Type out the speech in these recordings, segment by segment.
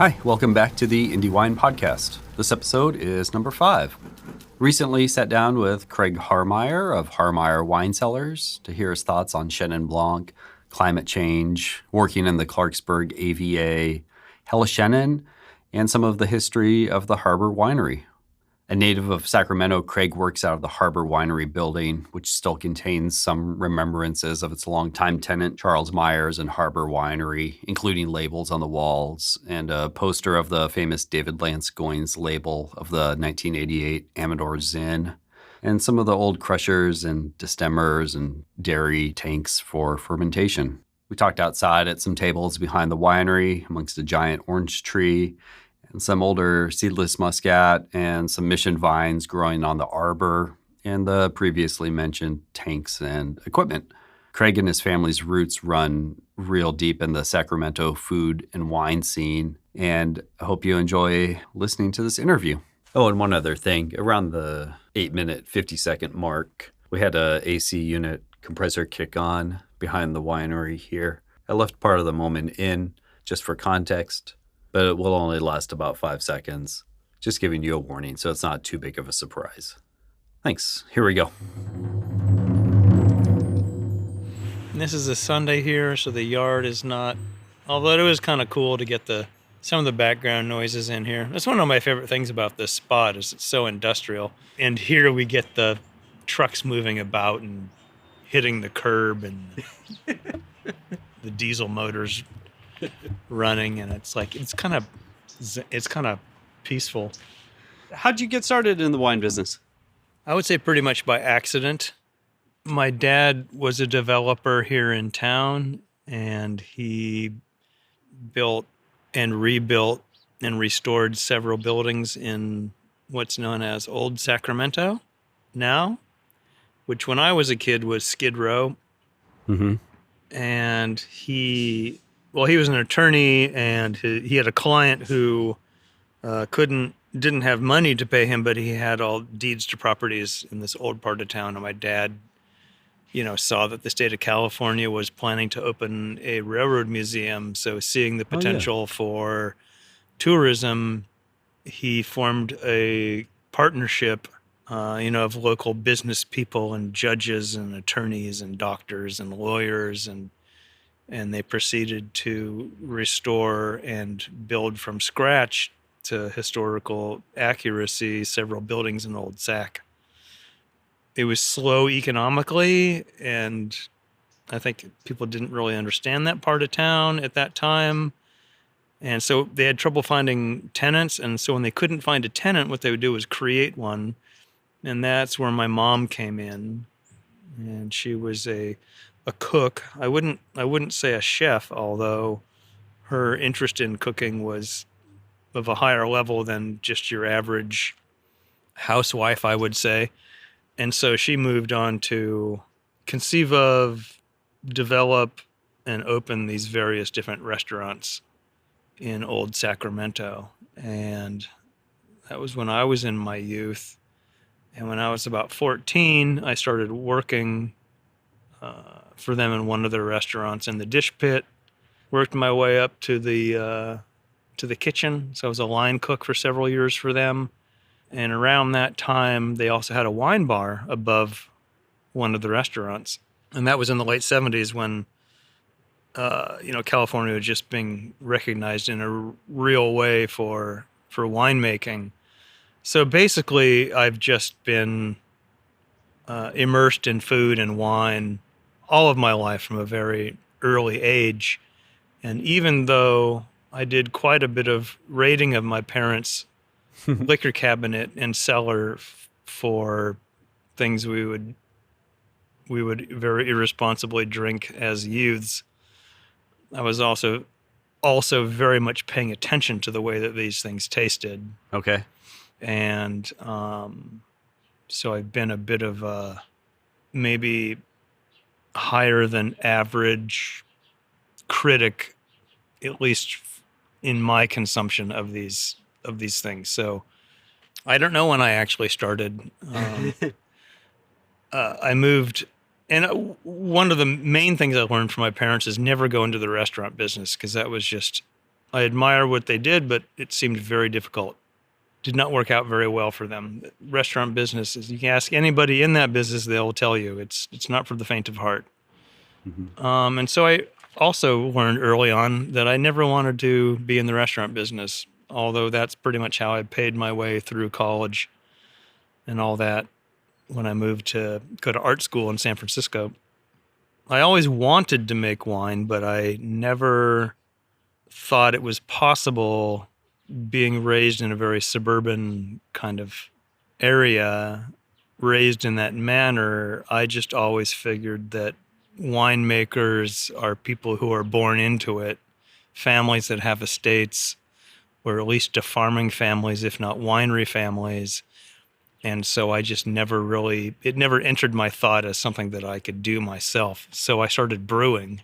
Hi, welcome back to the Indie Wine Podcast. This episode is number 5. Recently sat down with Craig Haarmeyer of Haarmeyer Wine Cellars to hear his thoughts on Chenin Blanc, climate change, working in the Clarksburg AVA, Helles Chenin, and some of the history of the Harbor Winery. A native of Sacramento, Craig works out of the Harbor Winery building, which still contains some remembrances of its longtime tenant, Charles Myers and Harbor Winery, including labels on the walls and a poster of the famous David Lanscoyne's label of the 1988 Amador Zin, and some of the old crushers and distemmers and dairy tanks for fermentation. We talked outside at some tables behind the winery amongst a giant orange tree, and some older seedless muscat, and some mission vines growing on the arbor, and the previously mentioned tanks and equipment. Craig and his family's roots run real deep in the Sacramento food and wine scene, and I hope you enjoy listening to this interview. Oh, and one other thing. Around the 8-minute, 50-second mark, we had a AC unit compressor kick on behind the winery here. I left part of the moment in, just for context, but it will only last about 5 seconds. Just giving you a warning so it's not too big of a surprise. Thanks. Here we go. This is a Sunday here, so the yard is not, although it was kind of cool to get some of the background noises in here. That's one of my favorite things about this spot is it's so industrial. And here we get the trucks moving about and hitting the curb and the diesel motors running, and it's kind of peaceful. How'd you get started in the wine business? I would say pretty much by accident. My dad was a developer here in town, and he built and rebuilt and restored several buildings in what's known as Old Sacramento now, which when I was a kid was Skid Row. Mm-hmm. And he was an attorney, and he had a client who didn't have money to pay him, but he had all deeds to properties in this old part of town. And my dad, saw that the state of California was planning to open a railroad museum. So seeing the potential for tourism, he formed a partnership, of local business people and judges and attorneys and doctors and lawyers, and they proceeded to restore and build from scratch to historical accuracy several buildings in Old Sac. It was slow economically, and I think people didn't really understand that part of town at that time. And so they had trouble finding tenants, and so when they couldn't find a tenant, what they would do was create one. And that's where my mom came in, and she was a cook. I wouldn't say a chef, although her interest in cooking was of a higher level than just your average housewife, I would say. And so she moved on to conceive of, develop, and open these various different restaurants in Old Sacramento. And that was when I was in my youth. And when I was about 14, I started working for them in one of their restaurants in the dish pit. Worked my way up to the kitchen. So I was a line cook for several years for them. And around that time, they also had a wine bar above one of the restaurants. And that was in the late 70s when, California was just being recognized in a real way for winemaking. So basically, I've just been immersed in food and wine all of my life from a very early age. And even though I did quite a bit of raiding of my parents' liquor cabinet and cellar for things we would very irresponsibly drink as youths, I was also very much paying attention to the way that these things tasted. Okay. And so I've been a bit of a maybe higher than average critic, at least in my consumption of these things. So I don't know when I actually started. I moved, and one of the main things I learned from my parents is never go into the restaurant business, because that was just I admire what they did, but it seemed very difficult. Did not work out very well for them. Restaurant business, you can ask anybody in that business, they'll tell you it's not for the faint of heart. And so I also learned early on that I never wanted to be in the restaurant business, although that's pretty much how I paid my way through college and all that when I moved to go to art school in San Francisco. I always wanted to make wine, but I never thought it was possible being raised in a very suburban kind of area, raised in that manner. I just always figured that winemakers are people who are born into it, families that have estates, or at least to farming families, if not winery families. And so I just it never entered my thought as something that I could do myself. So I started brewing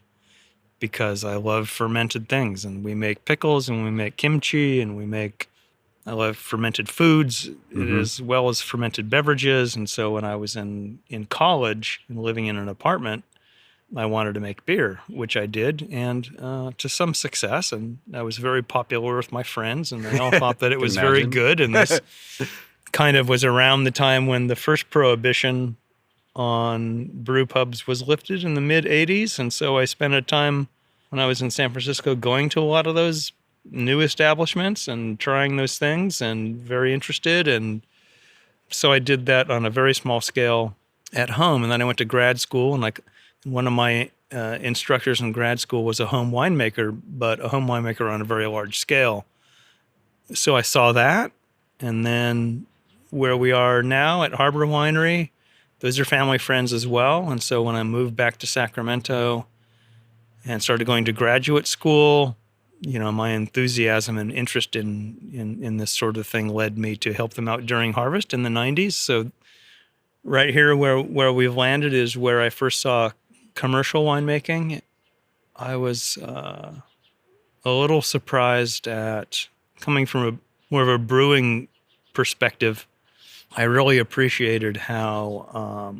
because I love fermented things, and we make pickles and we make kimchi and I love fermented foods as well as fermented beverages. And so when I was in college and living in an apartment, I wanted to make beer, which I did, and to some success. And I was very popular with my friends, and they all thought that it was very good. And this kind of was around the time when the first prohibition on brew pubs was lifted in the mid-'80s. And so I spent a time when I was in San Francisco going to a lot of those new establishments and trying those things, and very interested. And so I did that on a very small scale at home. And then I went to grad school, and one of my instructors in grad school was a home winemaker, but a home winemaker on a very large scale. So I saw that. And then where we are now at Harbor Winery, those are family friends as well. And so when I moved back to Sacramento and started going to graduate school, my enthusiasm and interest in this sort of thing led me to help them out during harvest in the 90s. So right here where we've landed is where I first saw commercial winemaking. I was a little surprised at, coming from more of a brewing perspective, I really appreciated how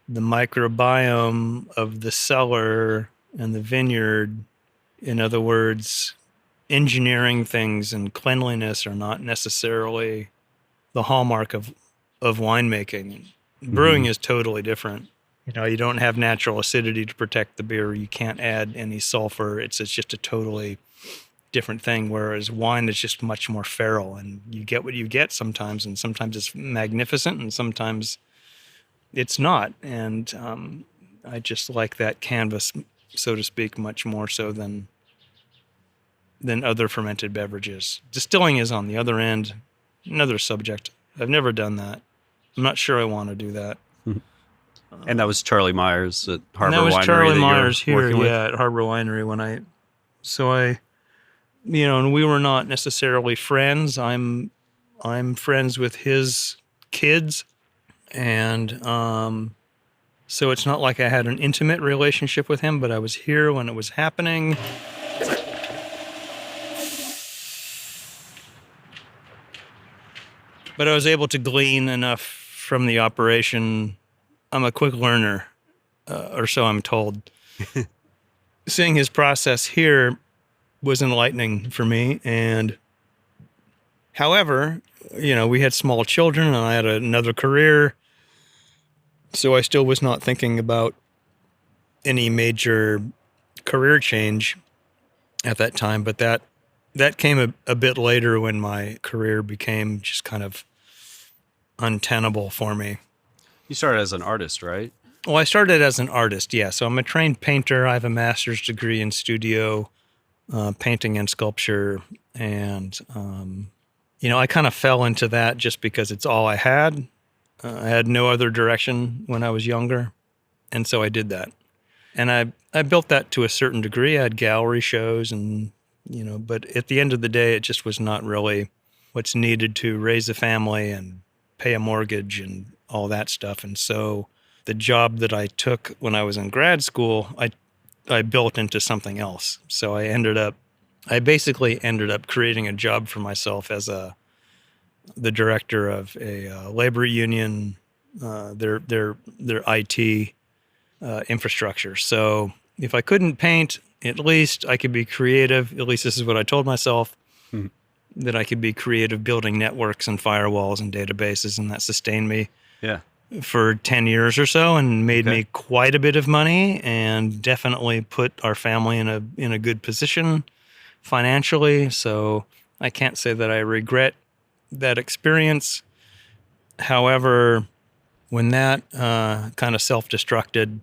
the microbiome of the cellar and the vineyard, in other words, engineering things and cleanliness are not necessarily the hallmark of winemaking. Brewing is totally different. You don't have natural acidity to protect the beer. You can't add any sulfur. It's just a totally different thing, whereas wine is just much more feral, and you get what you get sometimes, and sometimes it's magnificent and sometimes it's not. And I just like that canvas, so to speak, much more so than other fermented beverages. Distilling is on the other end, another subject. I've never done that. I'm not sure I want to do that. And that was Charlie Myers at Harbor Winery. And that was Charlie Myers here, with? at Harbor Winery and we were not necessarily friends. I'm friends with his kids, and so it's not like I had an intimate relationship with him, but I was here when it was happening. But I was able to glean enough from the operation. I'm a quick learner, or so I'm told. Seeing his process here was enlightening for me. And however, we had small children and I had another career. So I still was not thinking about any major career change at that time. But that came a bit later, when my career became just kind of untenable for me. You started as an artist, right? Well, I started as an artist, yeah. So I'm a trained painter. I have a master's degree in studio painting and sculpture. And, I kind of fell into that just because it's all I had. I had no other direction when I was younger. And so I did that. And I built that to a certain degree. I had gallery shows and, but at the end of the day, it just was not really what's needed to raise a family and pay a mortgage and all that stuff. And so the job that I took when I was in grad school, I built into something else. So I basically ended up creating a job for myself as the director of a labor union, their IT infrastructure. So if I couldn't paint, at least I could be creative. At least this is what I told myself, Mhm. that I could be creative building networks and firewalls and databases, and that sustained me Yeah. for 10 years or so and made Okay. me quite a bit of money and definitely put our family in a good position financially. So I can't say that I regret that experience. However, when that kind of self-destructed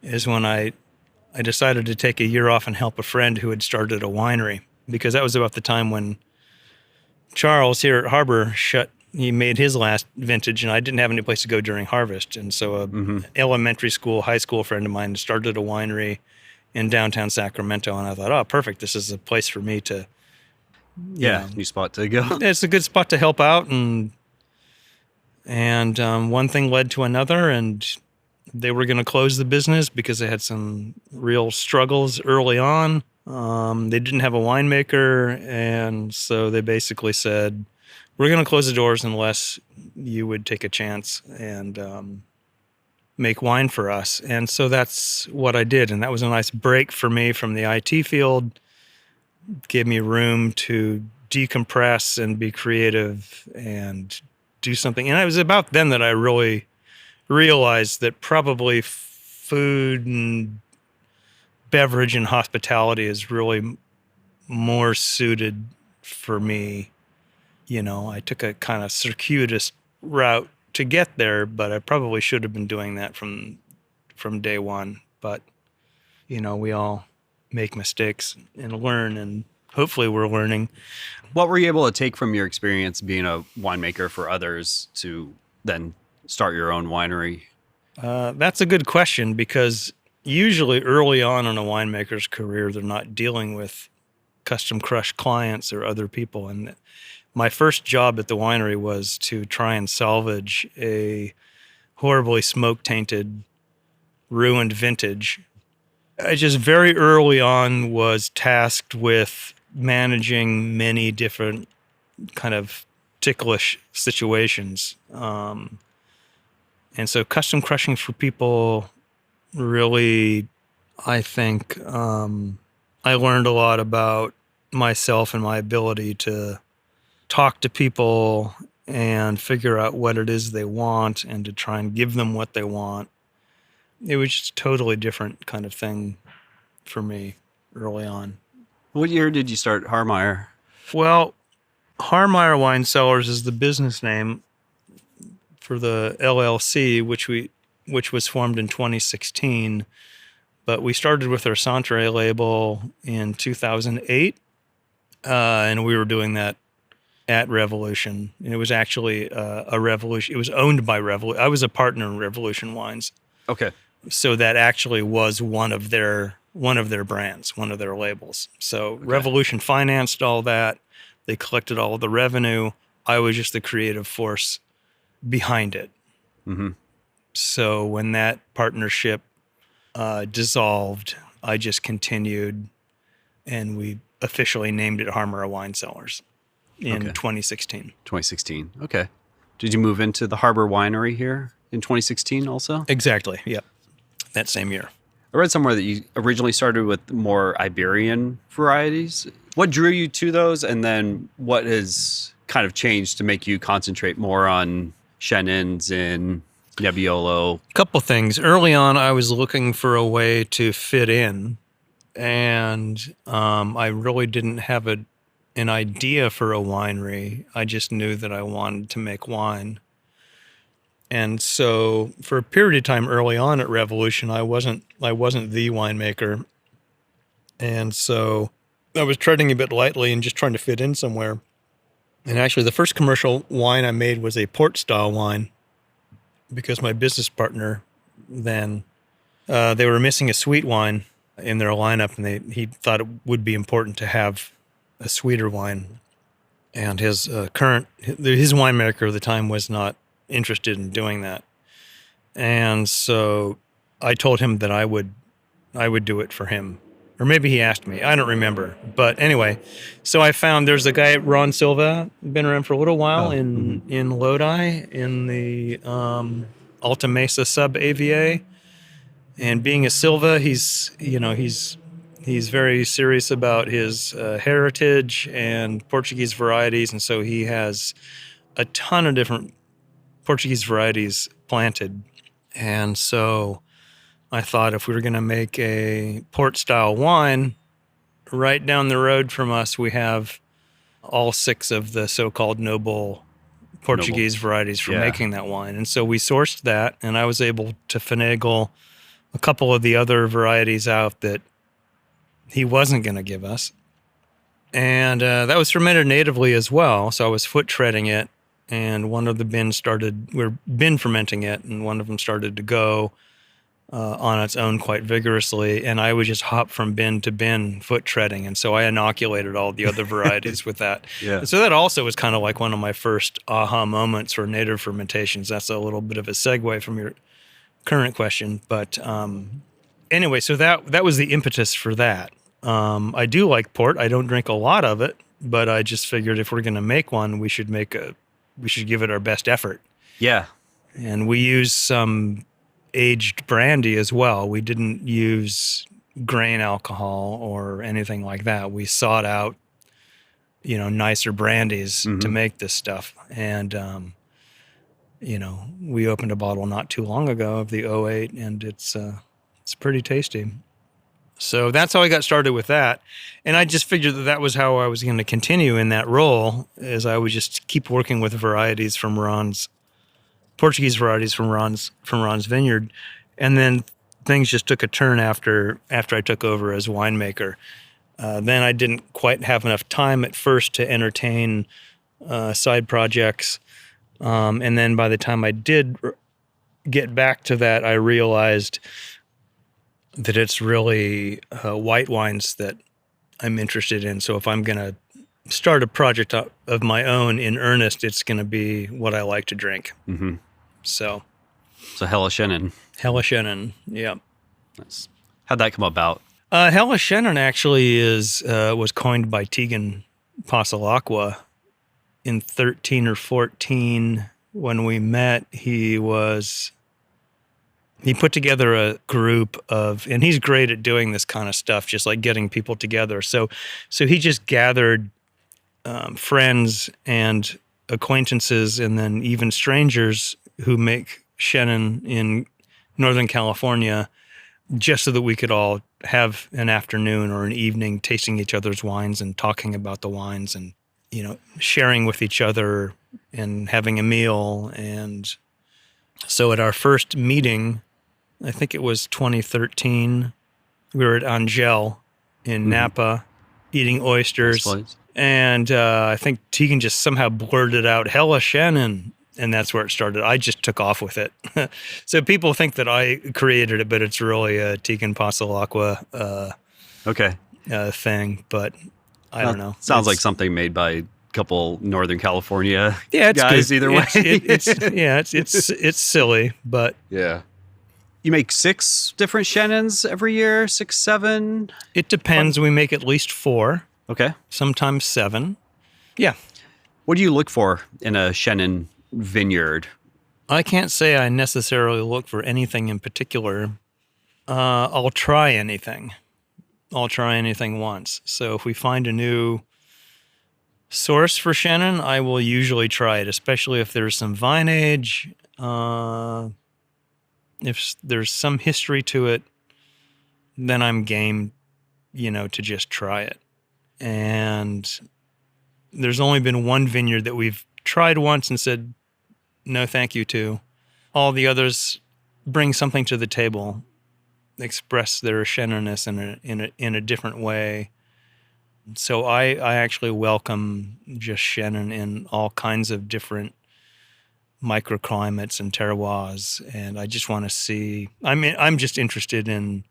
is when I decided to take a year off and help a friend who had started a winery, because that was about the time when Charles here at Harbor he made his last vintage, and I didn't have any place to go during harvest. And so a Hmm. elementary school, high school friend of mine started a winery in downtown Sacramento. And I thought, oh, perfect. This is a place for me to, you Yeah. know, New spot to go. it's a good spot to help out. And one thing led to another, and they were going to close the business because they had some real struggles early on. They didn't have a winemaker, and so they basically said, "We're going to close the doors unless you would take a chance and make wine for us." And so that's what I did, and that was a nice break for me from the IT field. Gave me room to decompress and be creative and do something. And it was about then that I really realized that probably food and beverage and hospitality is really more suited for me. I took a kind of circuitous route to get there, but I probably should have been doing that from day one. But we all make mistakes and learn, and hopefully we're learning. What were you able to take from your experience being a winemaker for others to then start your own winery? That's a good question, because usually early on in a winemaker's career, they're not dealing with custom crush clients or other people. And my first job at the winery was to try and salvage a horribly smoke-tainted, ruined vintage. I just very early on was tasked with managing many different kind of ticklish situations. And so custom crushing for people really, I think, I learned a lot about myself and my ability to talk to people and figure out what it is they want and to try and give them what they want. It was just a totally different kind of thing for me early on. What year did you start Haarmeyer? Well, Haarmeyer Wine Cellars is the business name for the LLC, which was formed in 2016. But we started with our Santre label in 2008, and we were doing that at Revolution. And it was actually a Revolution. It was owned by Revolution. I was a partner in Revolution Wines, Okay. so that actually was one of their brands, one of their labels. So Revolution financed all that. They collected all of the revenue. I was just the creative force behind it. Mm-hmm. So when that partnership dissolved, I just continued, and we officially named it Haarmeyer Wine Cellars in 2016. 2016. Okay. Did you move into the Harbor Winery here in 2016 also? Exactly. Yep. That same year. I read somewhere that you originally started with more Iberian varieties. What drew you to those, and then what has kind of changed to make you concentrate more on Chenin's and Nebbiolo? Couple things. Early on, I was looking for a way to fit in, and I really didn't have an idea for a winery. I just knew that I wanted to make wine. And so for a period of time early on at Revolution, I wasn't the winemaker. And so I was treading a bit lightly and just trying to fit in somewhere. And actually the first commercial wine I made was a port style wine, because my business partner then, they were missing a sweet wine in their lineup, and he thought it would be important to have a sweeter wine. And his winemaker at the time was not interested in doing that. And so I told him that I would do it for him. Or maybe he asked me. I don't remember. But anyway, so I found there's a guy, Ron Silva, been around for a little while in Lodi, in the Alta Mesa sub AVA. And being a Silva, he's He's very serious about his heritage and Portuguese varieties, and so he has a ton of different Portuguese varieties planted. And so I thought if we were going to make a port-style wine, right down the road from us, we have all 6 of the so-called noble Portuguese varieties for making that wine. And so we sourced that, and I was able to finagle a couple of the other varieties out that he wasn't going to give us. And that was fermented natively as well. So I was foot treading it, and one of the bins we're bin fermenting it, and one of them started to go on its own quite vigorously. And I would just hop from bin to bin foot treading. And so I inoculated all the other varieties with that. Yeah. So that also was kind of like one of my first aha moments for native fermentations. That's a little bit of a segue from your current question. But anyway, so that was the impetus for that. I do like port. I don't drink a lot of it, but I just figured if we're going to make one, we should give it our best effort. Yeah. And we used some aged brandy as well. We didn't use grain alcohol or anything like that. We sought out, nicer brandies to make this stuff. And, we opened a bottle not too long ago of the 08, and it's pretty tasty. So that's how I got started with that. And I just figured that was how I was going to continue in that role, as I would just keep working with Portuguese varieties from Ron's vineyard. And then things just took a turn after I took over as winemaker. Then I didn't quite have enough time at first to entertain side projects. And then by the time I did get back to that, I realized that it's really white wines that I'm interested in. So if I'm going to start a project of my own in earnest, it's going to be what I like to drink. Mm-hmm. So Hella Shannon, yeah. Nice. How'd that come about? Hella Shannon actually was coined by Tegan Pasalacqua in 13 or 14. When we met, he put together a group and he's great at doing this kind of stuff, just like getting people together. So he just gathered friends and acquaintances, and then even strangers who make Shannon in Northern California, just so that we could all have an afternoon or an evening tasting each other's wines and talking about the wines and, sharing with each other and having a meal. And so at our first meeting, I think it was 2013, we were at Angel in Napa eating oysters. Nice. And I think Tegan just somehow blurted out, Hella Shannon. And that's where it started. I just took off with it. So people think that I created it, but it's really a Tegan Pasalacqua thing. But I don't know. Sounds like something made by a couple Northern California it's guys good. either way. It's silly, but yeah. You make 6 different Shannons every year, 6, 7? It depends. We make at least 4. Okay. Sometimes 7. Yeah. What do you look for in a Shannon vineyard? I can't say I necessarily look for anything in particular. I'll try anything. Once. So if we find a new source for Shannon, I will usually try it, especially if there's some vine age. If there's some history to it, then I'm game, to just try it. And there's only been one vineyard that we've tried once and said, no, thank you to. All the others bring something to the table, express their Shannonness in a different way. So I actually welcome just Shannon in all kinds of different microclimates and terroirs, and I just want to see. I'm just interested in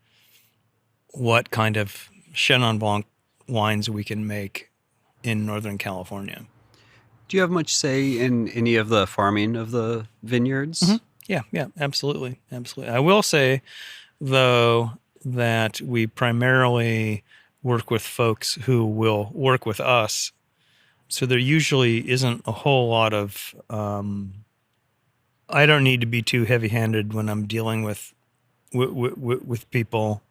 what kind of Chenin Blanc wines we can make in Northern California. Do you have much say in any of the farming of the vineyards? Mm-hmm. Yeah, absolutely. I will say, though, that we primarily work with folks who will work with us, so there usually isn't a whole lot of. I don't need to be too heavy-handed when I'm dealing with people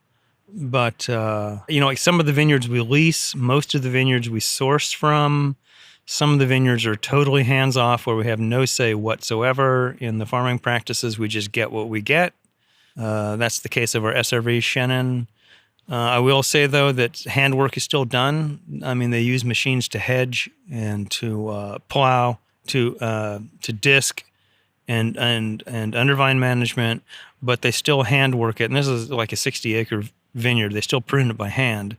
But, like some of the vineyards we lease, most of the vineyards we source from. Some of the vineyards are totally hands off where we have no say whatsoever in the farming practices. We just get what we get. That's the case of our SRV Chenin. I will say, though, that handwork is still done. I mean, they use machines to hedge and to plow, to disc and undervine management, but they still handwork it. And this is like a 60-acre vineyard. They still prune it by hand.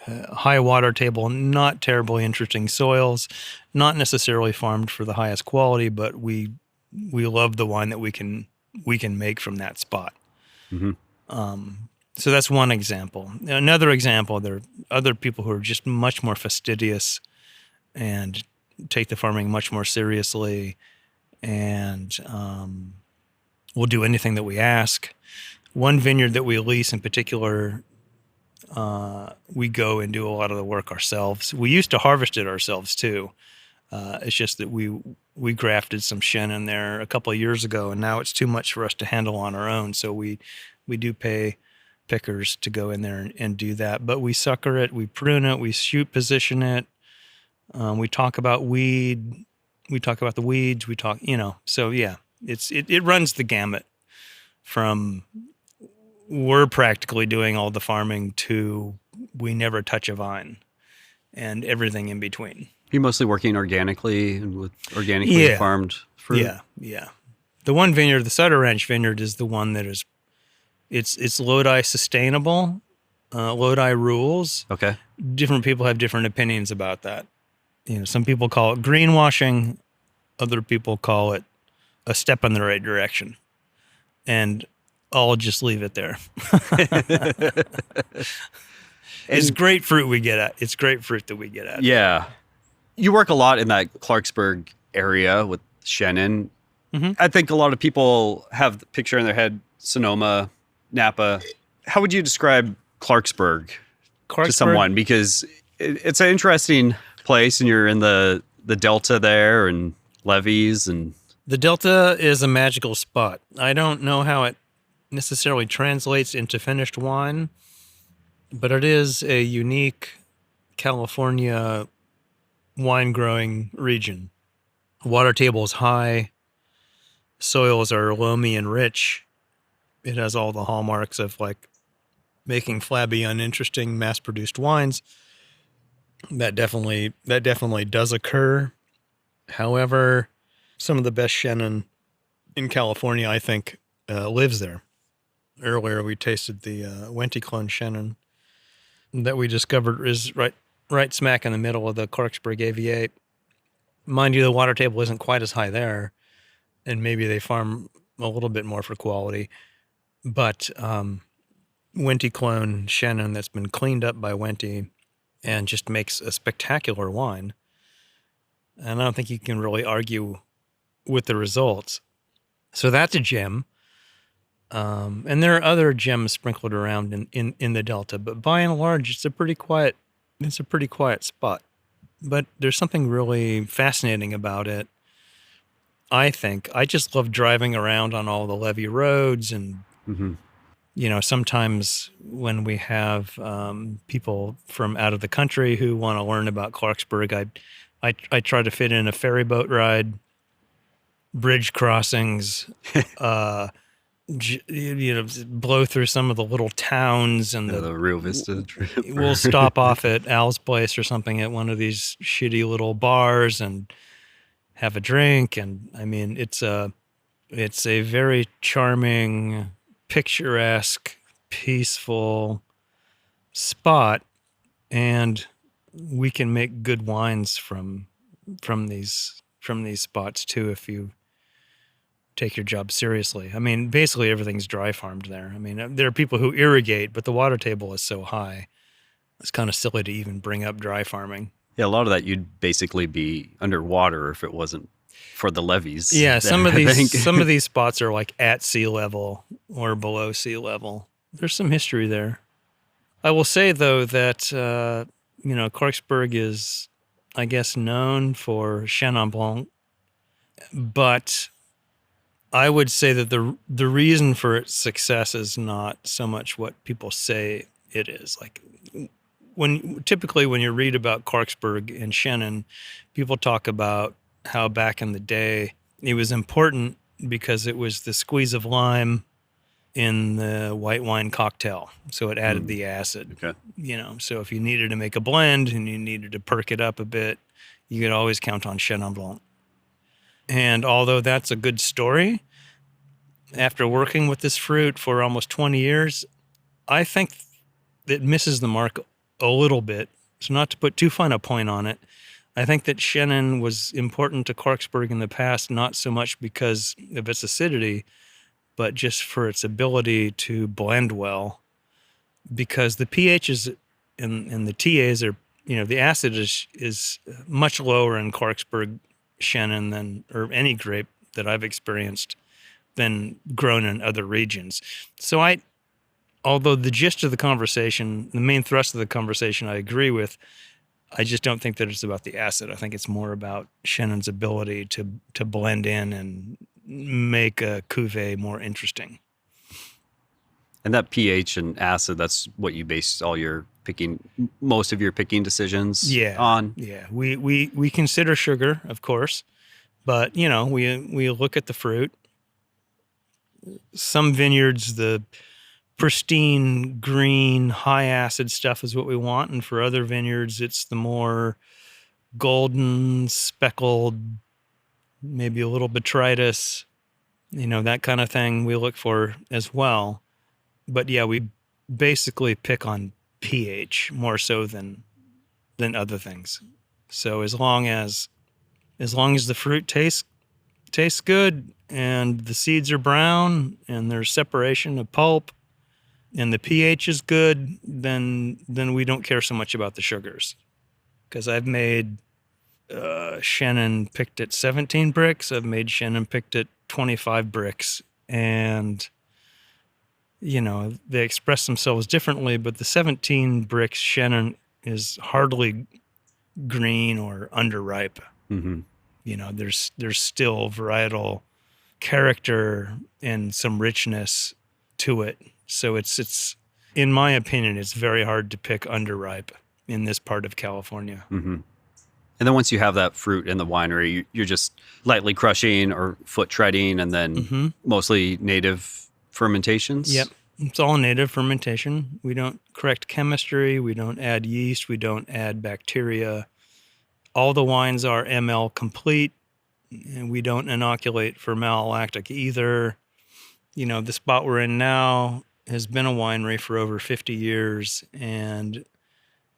High water table, not terribly interesting soils, not necessarily farmed for the highest quality, but we love the wine that we can make from that spot. Mm-hmm. So that's one example. Another example, there are other people who are just much more fastidious and take the farming much more seriously, and will do anything that we ask. One vineyard that we lease in particular, we go and do a lot of the work ourselves. We used to harvest it ourselves too. It's just that we grafted some Chenin there a couple of years ago, and now it's too much for us to handle on our own. So we do pay pickers to go in there and do that. But we sucker it, we prune it, we shoot position it. We talk about weed. We talk about the weeds. We talk, So yeah, it runs the gamut from we're practically doing all the farming to we never touch a vine and everything in between. You're mostly working organically and with organically farmed fruit? Yeah. The one vineyard, the Sutter Ranch vineyard, is the one that is, it's Lodi sustainable, Lodi rules. Okay. Different people have different opinions about that. Some people call it greenwashing. Other people call it a step in the right direction. And I'll just leave it there. It's great fruit we get at. It's great fruit that we get at. Yeah. You work a lot in that Clarksburg area with Chenin. Mm-hmm. I think a lot of people have the picture in their head, Sonoma, Napa. How would you describe Clarksburg to someone? Because it's an interesting place, and you're in the Delta there and levees. And the Delta is a magical spot. I don't know how it necessarily translates into finished wine, but it is a unique California wine growing region. Water table is high. Soils are loamy and rich. It has all the hallmarks of like making flabby, uninteresting, mass-produced wines. That definitely does occur. However, some of the best Chenin in California, I think, lives there. Earlier, we tasted the Wente clone Chenin that we discovered is right smack in the middle of the Clarksburg AV8. Mind you, the water table isn't quite as high there, and maybe they farm a little bit more for quality. But Wente clone Chenin that's been cleaned up by Wente and just makes a spectacular wine. And I don't think you can really argue with the results. So that's a gem. And there are other gems sprinkled around in the Delta, but by and large, it's a pretty quiet spot. But there's something really fascinating about it. I think I just love driving around on all the levee roads, and sometimes when we have people from out of the country who want to learn about Clarksburg, I try to fit in a ferry boat ride, bridge crossings, blow through some of the little towns and the Rio Vista trip. We'll stop off at Al's place or something at one of these shitty little bars and have a drink. And I mean, it's a very charming, picturesque, peaceful spot, and we can make good wines from these spots too if you take your job seriously. I mean, basically everything's dry farmed there. I mean, there are people who irrigate, but the water table is so high, it's kind of silly to even bring up dry farming. Yeah, a lot of that you'd basically be underwater if it wasn't for the levees. Yeah, some of these spots are like at sea level or below sea level. There's some history there. I will say though that Clarksburg is, I guess, known for Chenin Blanc, but I would say that the reason for its success is not so much what people say it is. Like typically when you read about Clarksburg and Shannon, people talk about how back in the day it was important because it was the squeeze of lime in the white wine cocktail, so it added the acid. Okay. So if you needed to make a blend and you needed to perk it up a bit, you could always count on Chenin Blanc. And although that's a good story, after working with this fruit for almost 20 years, I think it misses the mark a little bit. So not to put too fine a point on it, I think that Chenin was important to Clarksburg in the past, not so much because of its acidity, but just for its ability to blend well. Because the pHs and the TAs are, the acid is much lower in Clarksburg Chenin than, or any grape that I've experienced, than grown in other regions. So although the gist of the conversation, the main thrust of the conversation I agree with, I just don't think that it's about the acid. I think it's more about Chenin's ability to blend in and make a cuvee more interesting. And that pH and acid, that's what you base most of your picking decisions on? Yeah. We consider sugar, of course, but, we look at the fruit. Some vineyards, the pristine, green, high acid stuff is what we want. And for other vineyards, it's the more golden, speckled, maybe a little botrytis, that kind of thing we look for as well. But yeah, we basically pick on pH more so than other things. So as long as the fruit tastes good and the seeds are brown and there's separation of pulp and the pH is good, then we don't care so much about the sugars. Because I've made Chenin picked at 17 bricks. I've made Chenin picked at 25 bricks. And, they express themselves differently, but the 17 bricks Chenin is hardly green or underripe. Mm-hmm. There's still varietal character and some richness to it. So it's in my opinion, it's very hard to pick underripe in this part of California. Mm-hmm. And then once you have that fruit in the winery, you're just lightly crushing or foot treading, and then mostly native fermentations? Yep. It's all native fermentation. We don't correct chemistry. We don't add yeast. We don't add bacteria. All the wines are ML complete, and we don't inoculate for malolactic either. The spot we're in now has been a winery for over 50 years, and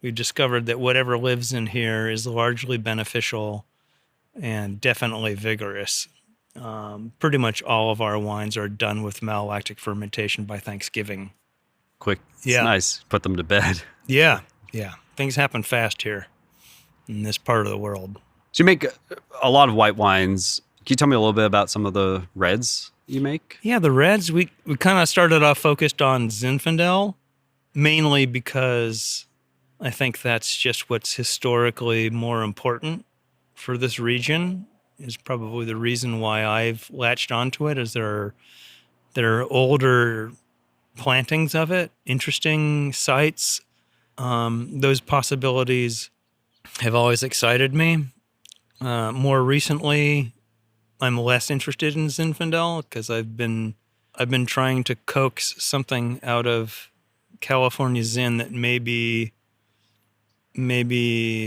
we've discovered that whatever lives in here is largely beneficial and definitely vigorous. Pretty much all of our wines are done with malolactic fermentation by Thanksgiving. Quick. Yeah. It's nice. Put them to bed. Yeah. Things happen fast here in this part of the world. So you make a lot of white wines. Can you tell me a little bit about some of the reds you make? Yeah, the reds, we kind of started off focused on Zinfandel, mainly because I think that's just what's historically more important for this region, is probably the reason why I've latched onto it, is there are older plantings of it, interesting sites. Those possibilities have always excited me. More recently, I'm less interested in Zinfandel because I've been trying to coax something out of California Zin that maybe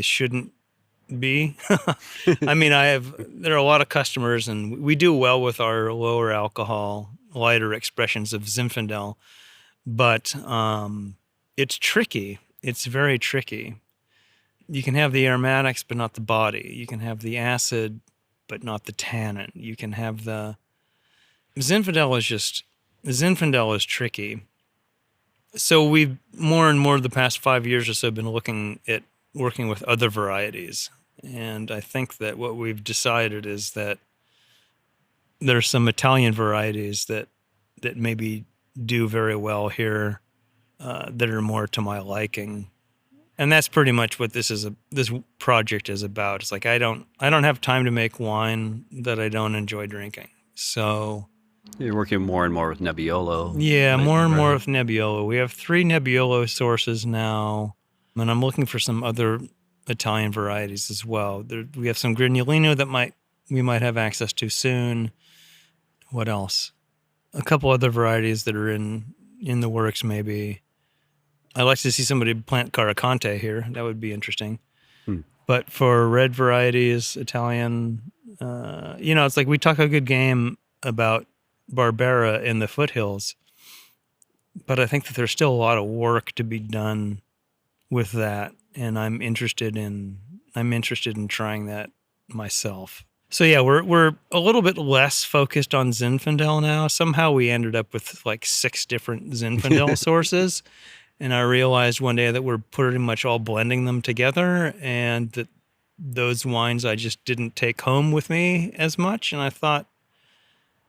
shouldn't be. I mean, there are a lot of customers, and we do well with our lower alcohol, lighter expressions of Zinfandel, but it's tricky. It's very tricky. You can have the aromatics, but not the body. You can have the acid, but not the tannin. You can have Zinfandel is tricky. So we've more and more the past 5 years or so been looking at working with other varieties. And I think that what we've decided is that there's some Italian varieties that maybe do very well here, that are more to my liking. And that's pretty much what this project is about. It's like I don't have time to make wine that I don't enjoy drinking. So You're working more and more with Nebbiolo. Yeah, more and more right? with Nebbiolo. We have 3 Nebbiolo sources now, and I'm looking for some other Italian varieties as well. We have some Granulino that we might have access to soon. What else? A couple other varieties that are in the works maybe. I'd like to see somebody plant Caracante here. That would be interesting. Hmm. But for red varieties, Italian, it's like we talk a good game about Barbera in the foothills, but I think that there's still a lot of work to be done with that, and I'm interested in trying that myself. So yeah, we're a little bit less focused on Zinfandel now. Somehow we ended up with like 6 different Zinfandel sources, and I realized one day that we're pretty much all blending them together, and that those wines I just didn't take home with me as much. And I thought,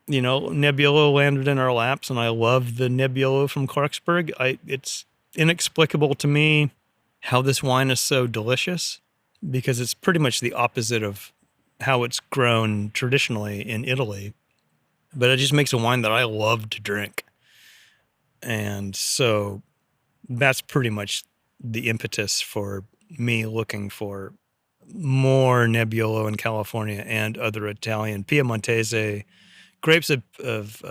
Nebbiolo landed in our laps, and I love the Nebbiolo from Clarksburg. It's inexplicable to me how this wine is so delicious, because it's pretty much the opposite of how it's grown traditionally in Italy. But it just makes a wine that I love to drink. And so that's pretty much the impetus for me looking for more Nebbiolo in California and other Italian Piemontese grapes of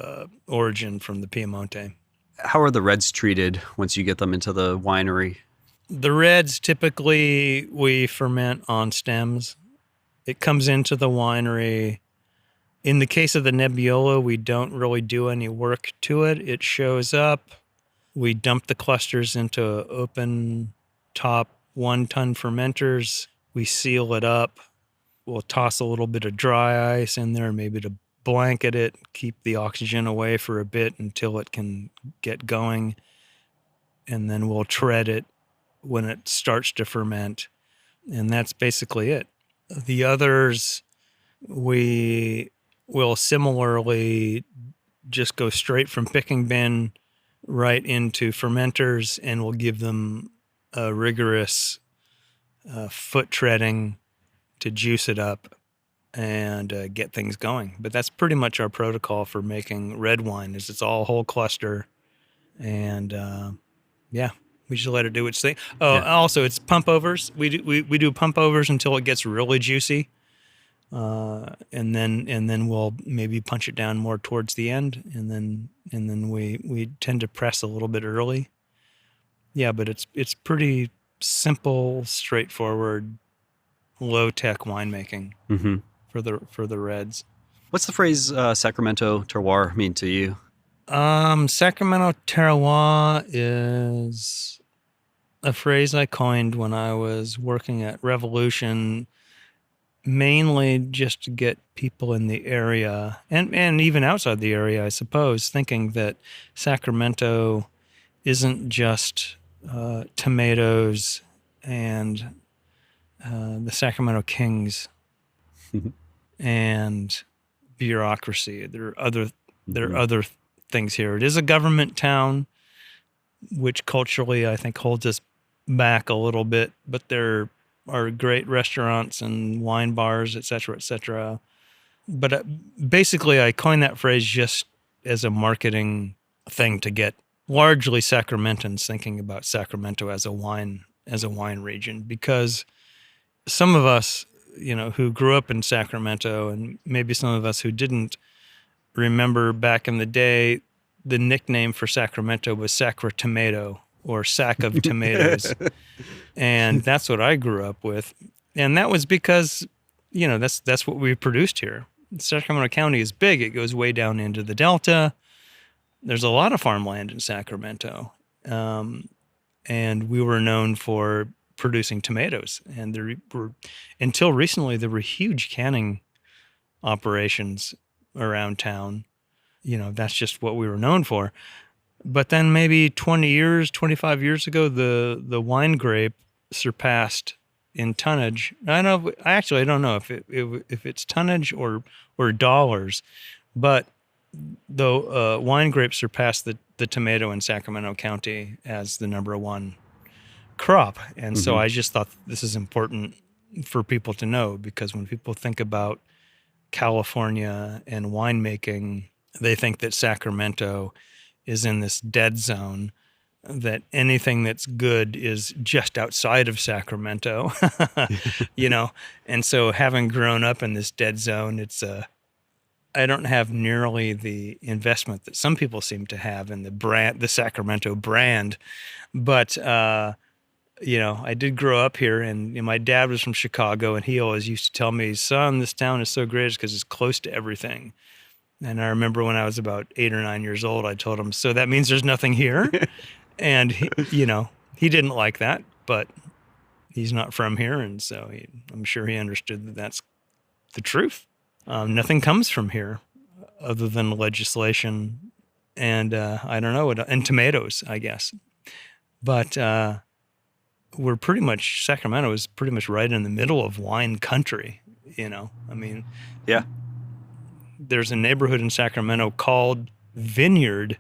origin from the Piemonte. How are the reds treated once you get them into the winery? The reds, typically we ferment on stems. It comes into the winery. In the case of the Nebbiolo, we don't really do any work to it. It shows up. We dump the clusters into open top 1-ton fermenters. We seal it up. We'll toss a little bit of dry ice in there, maybe to blanket it, keep the oxygen away for a bit until it can get going. And then we'll tread it when it starts to ferment. And that's basically it. The others, we will similarly just go straight from picking bin right into fermenters, and we'll give them a rigorous foot treading to juice it up and get things going. But that's pretty much our protocol for making red wine. Is it's all whole cluster, and we just let it do its thing. Oh, Yeah. also it's pump overs. We do pump overs until it gets really juicy, and then we'll maybe punch it down more towards the end, and then we tend to press a little bit early. Yeah, but it's pretty simple, straightforward, low tech winemaking Mm-hmm. for the reds. What's the phrase Sacramento terroir mean to you? Sacramento terroir is a phrase I coined when I was working at Revolution, mainly just to get people in the area and even outside the area, I suppose, thinking that Sacramento isn't just tomatoes and the Sacramento Kings and bureaucracy. There are other things here. It is a government town, which culturally I think holds us back a little bit, but there are great restaurants and wine bars, et cetera, et cetera. But basically, I coined that phrase just as a marketing thing to get largely Sacramentans thinking about Sacramento as a wine region, because some of us, who grew up in Sacramento, and maybe some of us who didn't, remember back in the day, the nickname for Sacramento was Sacra Tomato, or sack of tomatoes. And that's what I grew up with. And that was because, that's what we produced here. Sacramento County is big. It goes way down into the Delta. There's a lot of farmland in Sacramento. And we were known for producing tomatoes. And until recently, there were huge canning operations around town. That's just what we were known for. But then maybe 25 years ago, the wine grape surpassed in tonnage. I don't know if it's tonnage or dollars, but the wine grape surpassed the tomato in Sacramento County as the number one crop. And so I just thought this is important for people to know, because when people think about California and winemaking, They think that Sacramento is in this dead zone, that anything that's good is just outside of Sacramento, you know? And so having grown up in this dead zone, I don't have nearly the investment that some people seem to have in the Sacramento brand. But, I did grow up here, and my dad was from Chicago, and he always used to tell me, son, this town is so great because it's close to everything. And I remember when I was about 8 or 9 years old, I told him, so that means there's nothing here? And, he didn't like that, but he's not from here. And so I'm sure he understood that that's the truth. Nothing comes from here other than legislation and, I don't know, and tomatoes, I guess. But Sacramento is pretty much right in the middle of wine country, I mean, Yeah. there's a neighborhood in Sacramento called Vineyard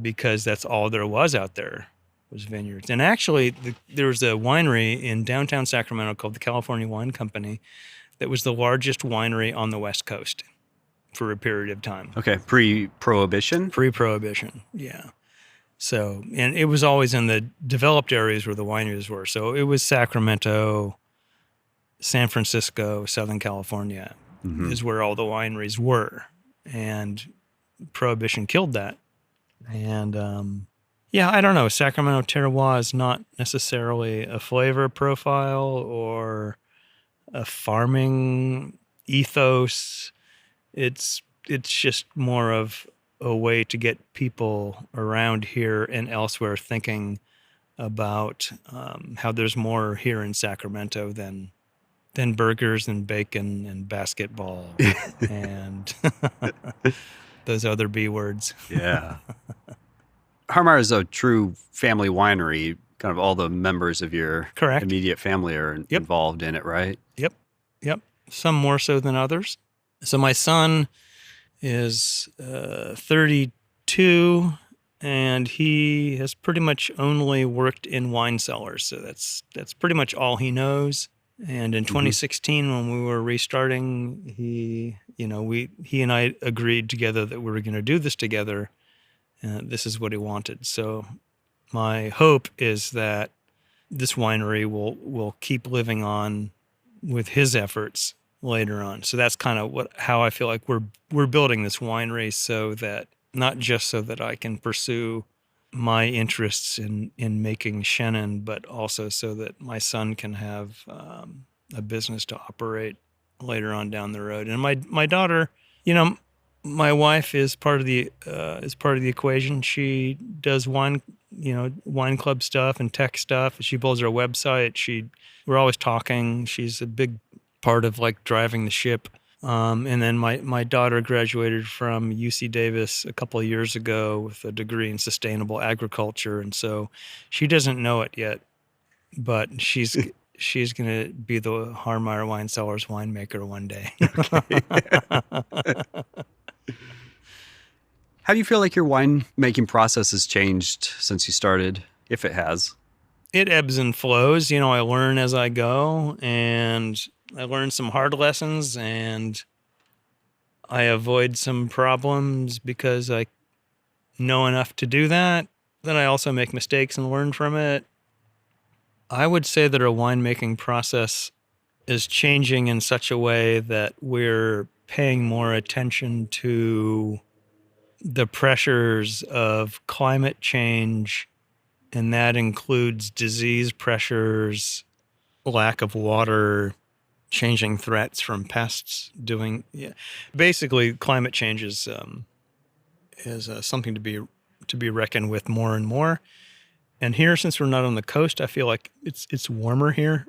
because that's all there was out there was vineyards. And actually, there was a winery in downtown Sacramento called the California Wine Company that was the largest winery on the West Coast for a period of time. Okay. Pre-prohibition? Pre-prohibition, yeah. So, and it was always in the developed areas where the wineries were. So it was Sacramento, San Francisco, Southern California is where all the wineries were. And prohibition killed that. And I don't know. Sacramento terroir is not necessarily a flavor profile or a farming ethos. It's just more of a way to get people around here and elsewhere thinking about how there's more here in Sacramento than burgers and bacon and basketball and those other B words. Yeah. Haarmeyer is a true family winery. Kind of all the members of your Correct. immediate family are involved in it, right? Yep. Some more so than others. So my son is 32, and he has pretty much only worked in wine cellars. So that's pretty much all he knows. And in 2016, when we were restarting, he and I agreed together that we were going to do this together. This is what he wanted. So my hope is that this winery will keep living on with his efforts later on. So that's kind of how I feel like we're building this winery, so that not just so that I can pursue my interests in making Chenin, but also so that my son can have a business to operate later on down the road. And my daughter, my wife is part of the equation. She does wine club stuff and tech stuff. She builds our website. We're always talking. She's a big part of like driving the ship. And then my daughter graduated from UC Davis a couple of years ago with a degree in sustainable agriculture. And so she doesn't know it yet, but she's going to be the Haarmeyer Wine Cellars winemaker one day. How do you feel like your wine making process has changed since you started, if it has? It ebbs and flows. I learn as I go, and I learn some hard lessons, and I avoid some problems because I know enough to do that. Then I also make mistakes and learn from it. I would say that our winemaking process is changing in such a way that we're paying more attention to the pressures of climate change, and that includes disease pressures, lack of water, changing threats from pests. Basically, climate change is something to be reckoned with more and more. And here, since we're not on the coast, I feel like it's warmer here,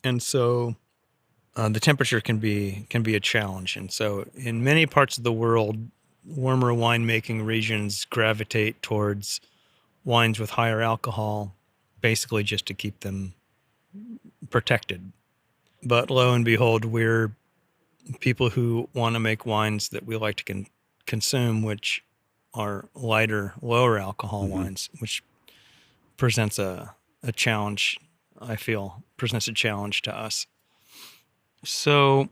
and so the temperature can be a challenge. And so, in many parts of the world, warmer winemaking regions gravitate towards wines with higher alcohol, basically just to keep them protected. But lo and behold, we're people who want to make wines that we like to consume, which are lighter, lower alcohol wines, which presents a challenge, I feel, presents a challenge to us. So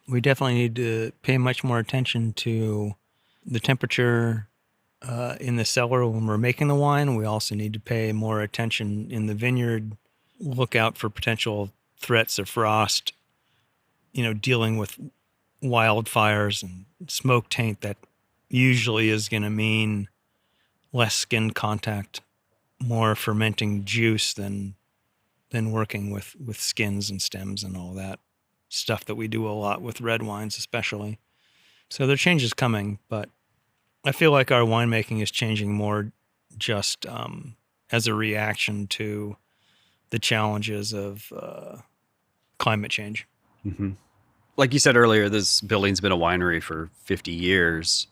We definitely need to pay much more attention to the temperature in the cellar when we're making the wine. We also need to pay more attention in the vineyard, look out for potential threats of frost, dealing with wildfires and smoke taint. That usually is going to mean less skin contact, more fermenting juice than working with skins and stems and all that stuff that we do a lot with red wines, especially. So there are changes coming, but I feel like our winemaking is changing more just as a reaction to the challenges of climate change. Mm-hmm. Like you said earlier, this building's been a winery for 50 years.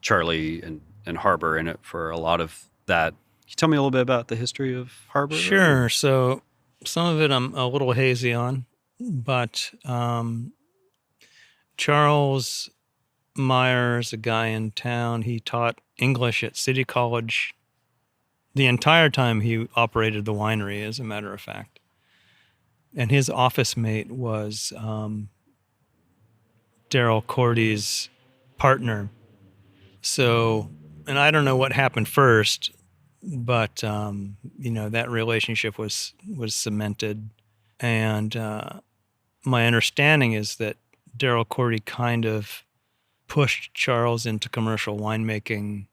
Charlie and Harbor in it for a lot of that. Can you tell me a little bit about the history of Harbor? Sure. So some of it I'm a little hazy on, but Charles Myers, a guy in town, he taught English at City College the entire time he operated the winery, as a matter of fact. And his office mate was Daryl Cordy's partner. So, and I don't know what happened first, but that relationship was cemented. And my understanding is that Daryl Cordy kind of pushed Charles into commercial winemaking,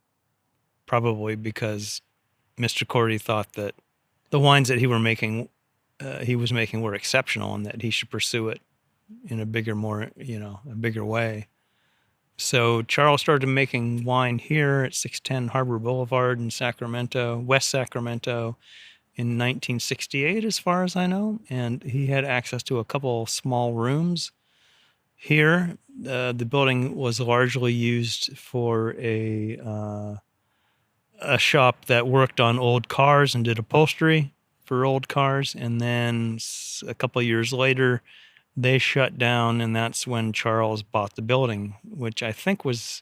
probably because Mr. Cordy thought that the wines that he was making were exceptional and that he should pursue it in a bigger way. So Charles started making wine here at 610 Harbor Boulevard in Sacramento, West Sacramento, in 1968, as far as I know. And he had access to a couple small rooms here. The building was largely used for a shop that worked on old cars and did upholstery for old cars. And then a couple of years later, they shut down, and that's when Charles bought the building, which I think was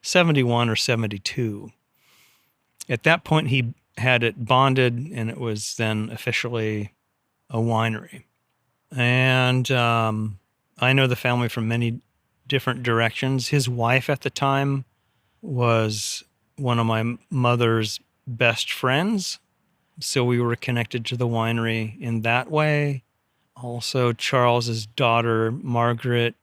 71 or 72. At that point, he had it bonded, and it was then officially a winery. And I know the family from many different directions. His wife at the time was one of my mother's best friends, so we were connected to the winery in that way. Also, Charles's daughter, Margaret,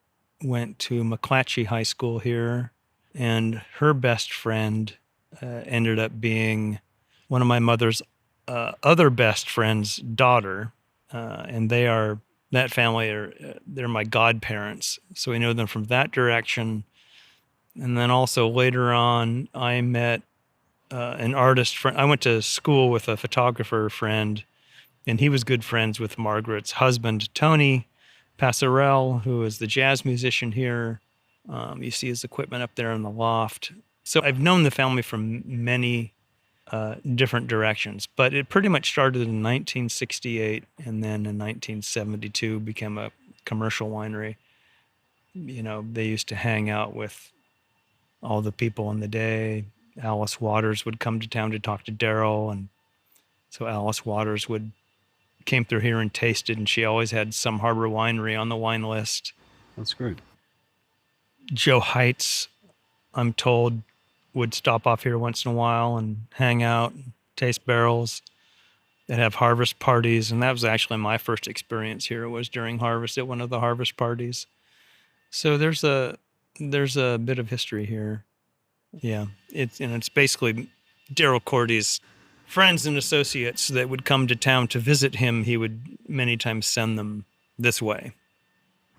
went to McClatchy High School here, and her best friend ended up being one of my mother's other best friend's daughter, and they're my godparents, so we know them from that direction. And then also later on, I met an artist friend. I went to school with a photographer friend, and he was good friends with Margaret's husband, Tony Passarell, who is the jazz musician here. You see his equipment up there in the loft. So I've known the family from many different directions, but it pretty much started in 1968, and then in 1972 became a commercial winery. They used to hang out with all the people in the day. Alice Waters would come to town to talk to Daryl, and so Alice Waters came through here and tasted, and she always had some Harbor winery on the wine list. That's great. Joe Heights, I'm told, would stop off here once in a while and hang out, and taste barrels. They'd have harvest parties, and that was actually my first experience here. It was during harvest at one of the harvest parties. So there's a bit of history here. Yeah, it's basically Daryl Cordy's friends and associates that would come to town to visit him. He would many times send them this way.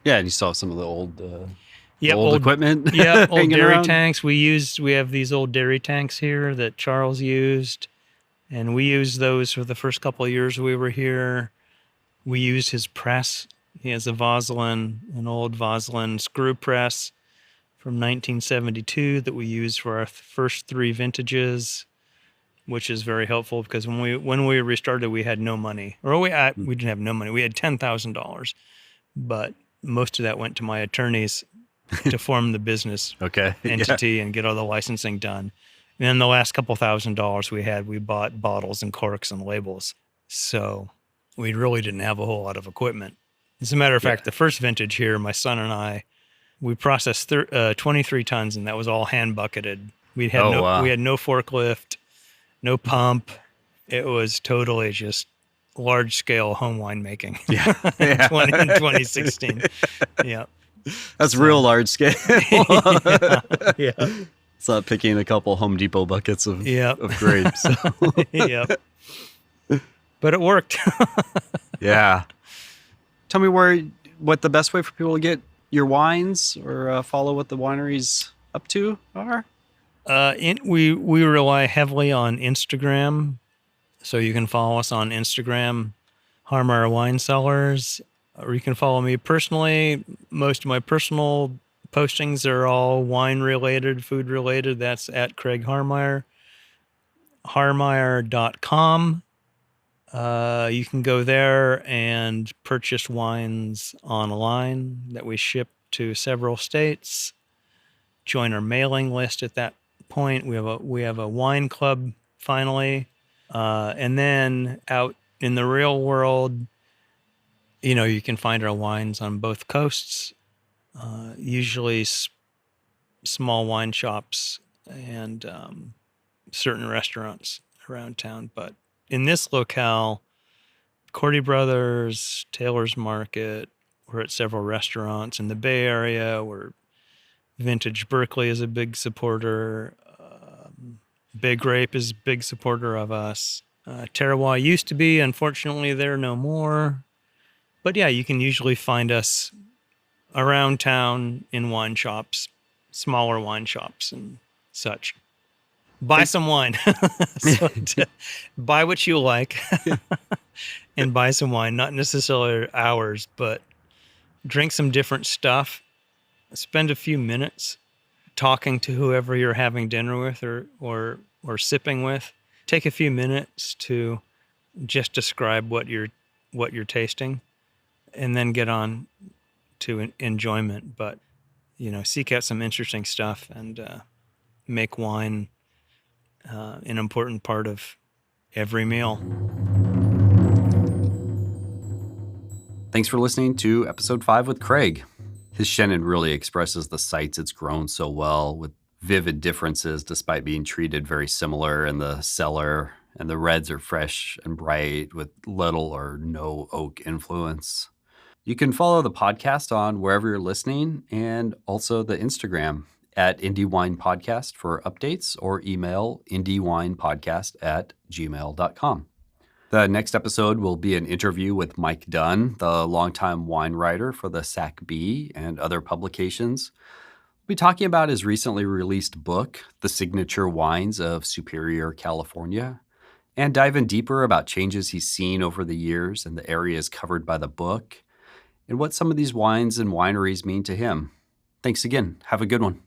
Yeah, and you saw some of the old old equipment. Yeah, old dairy around. tanks. We have these old dairy tanks here that Charles used, and we used those for the first couple of years we were here. We used his press. He has an old Voslin screw press from 1972 that we used for our first 3 vintages, which is very helpful because when we restarted, we had no money. Or we didn't have no money. We had $10,000, but most of that went to my attorneys to form the business entity and get all the licensing done. And then the last couple $1,000 we bought bottles and corks and labels. So we really didn't have a whole lot of equipment. As a matter of fact, the first vintage here, my son and I, we processed 23 tons, and that was all hand bucketed. We had wow. we had no forklift, no pump. It was totally just large scale home winemaking. Yeah. In 2016. Yeah. That's real large scale. Yeah. It's not picking a couple Home Depot buckets of grapes. Yep. But it worked. Yeah. Tell me what the best way for people to get your wines or follow what the winery's up to are? We rely heavily on Instagram. So you can follow us on Instagram, Haarmeyer Wine Cellars, or you can follow me personally. Most of my personal postings are all wine related, food related. That's at Craig Haarmeyer, haarmeyer.com. You can go there and purchase wines online that we ship to several states. Join our mailing list at that point. We have a wine club finally. And then out in the real world, you can find our wines on both coasts, usually small wine shops and certain restaurants around town. But in this locale, Cordy Brothers, Taylor's Market, we're at several restaurants in the Bay Area. Vintage Berkeley is a big supporter. Big Grape is a big supporter of us. Terroir used to be. Unfortunately, they're no more. But yeah, you can usually find us around town in wine shops, smaller wine shops and such. Buy some wine. Buy what you like and buy some wine. Not necessarily ours, but drink some different stuff. Spend a few minutes talking to whoever you're having dinner with or sipping with. Take a few minutes to just describe what you're tasting, and then get on to enjoyment. But seek out some interesting stuff and make wine an important part of every meal. Thanks for listening to episode 5 with Craig. His Chenin really expresses the sites it's grown so well, with vivid differences despite being treated very similar in the cellar, and the reds are fresh and bright with little or no oak influence. You can follow the podcast on wherever you're listening, and also the Instagram at Indie Wine Podcast for updates, or email indiewinepodcast@gmail.com. The next episode will be an interview with Mike Dunn, the longtime wine writer for the SAC-B and other publications. We'll be talking about his recently released book, The Signature Wines of Superior California, and dive in deeper about changes he's seen over the years and the areas covered by the book, and what some of these wines and wineries mean to him. Thanks again. Have a good one.